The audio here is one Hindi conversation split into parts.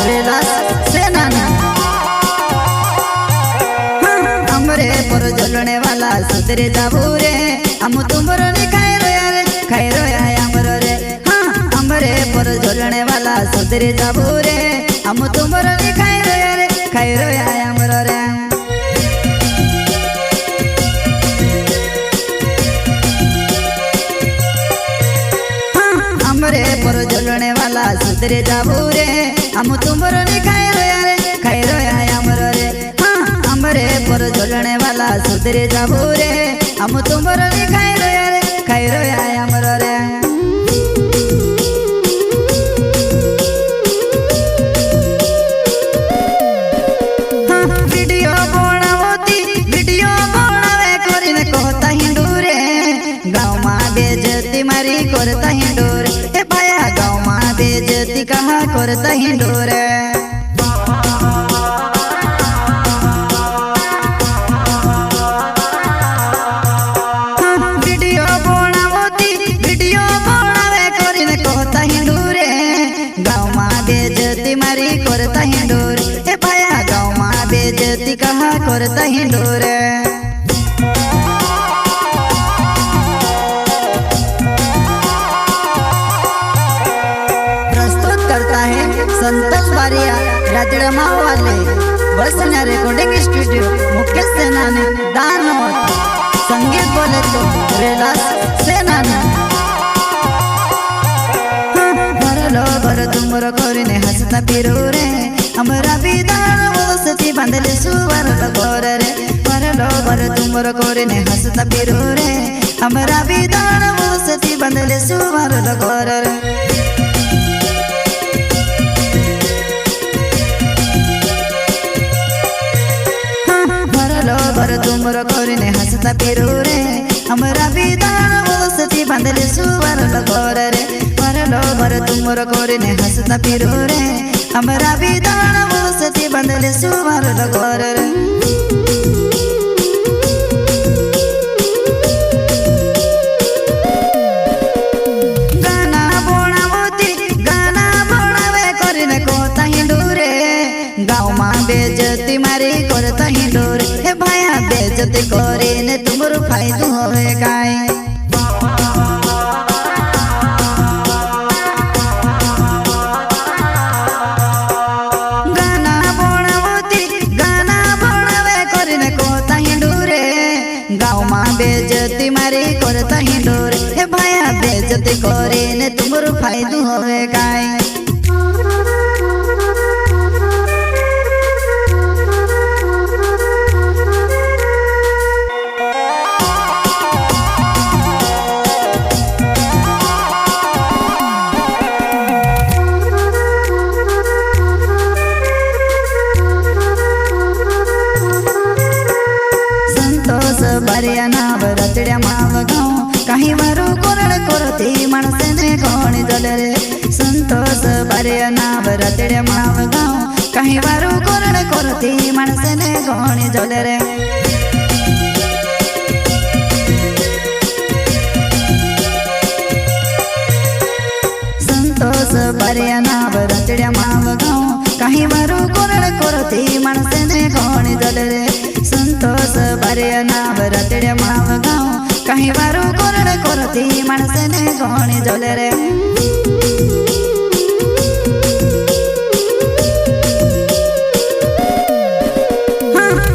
रेलास सेना हमरे पर जलने वाला सुधरे जाबू रे हम तुमरो ने खाए रोया हमरो रे हाँ हमरे पर जलने वाला सुधरे जाबू रे हम तुमरो ने खाए रोया हमरो रे हमरे पर जलने वाला सुधरे जाबू रे हम तुमरो ने खाए रोया हमरो रे हाँ हमरे पर जलने वाला सुधरे जाबू रे हम तुमरो ने खाए रोया हमरो रे वीडियो बनावे करीने कहता हिंदूरे गाँव में बेइज्जती मारी करता हिंदूर ए भाया गाँव में बेइज्जती कहाँ करता हिंदूर वीडियो बनावे करीने कहता हिंदूरे गाँव में बेइज्जती मारी करता हिंदूर ए भाया गाँव में बेइज्जती कहाँ करता हिंदूर संतोष बारिया राजड़मा वाले बसना रिकॉर्डिंग स्टूडियो मुकेश सेना ने दानवत संगीत बोले तो रेलास सेना ने भरलो भर तुमरो कोरिने हंसता पिरो रे हमरा विदान वसती बंदले सुवर लगोर रे भरलो भर तुमरो कोरिने हंसता पिरो रे हमरा विदान वसती बंदले सुवर लगोर रे भर तुमरो कोरिने हंसता पिरो रे हमरा विदान वसती बंदले सुवर लगोर रे भरलो भर तुमरो कोरिने हंसता पिरो रे हमरा विदान वसती बंदले सुवर लगोर रे गाना बनावे करीने कहता हिंदूरे गाँव में बेइज्जती मारी करता हिंदूर हे भाया बेइज्जती करीने तुमरो फायदो होवे काय गाना बनावे करीने कहता हिंदूरे गाँव में बेइज्जती मारी करता हिंदूर हे भाया बेइज्जती करीने तुमरो फायदो होवे काय बारिया नाव रतड्या माव गाँव काही वारू कोरड करती माणसेने कोणी जले रे संतोष बारिया नाव रतड्या माव गाँव काही वारू कोरड करती माणसेने कोणी जले रे संतोष बारिया नाव रतड्या माव गाँव काही वारू कोरड करती माणसेने कोणी जले रे संतोष बारिया नाव रतड्या माव गाँव काही वारू कोरड करती माणसेने कोणी जले रे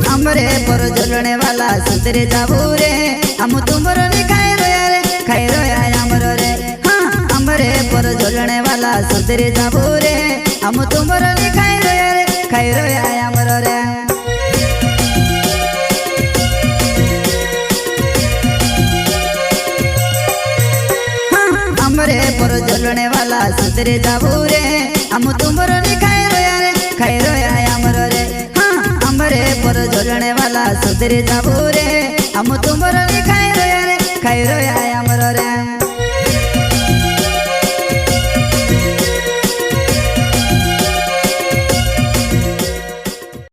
हमरे पर जलने वाला सुधरे जाबू रे हम तुमरो ने खाए रोया हमरो रे हाँ हमरे पर जलने वाला सुधरे जाबू रे हम तुमरो ने खाए रोया हमरो रे हमरे पर जलने वाला सुधरे जाबू रे हम तुमरो ने खाए रोया हमरो रे हाँ हमरे पर जलने वाला सुधरे जाबू रे हम तुमरो ने खाए रोया हमरो रे।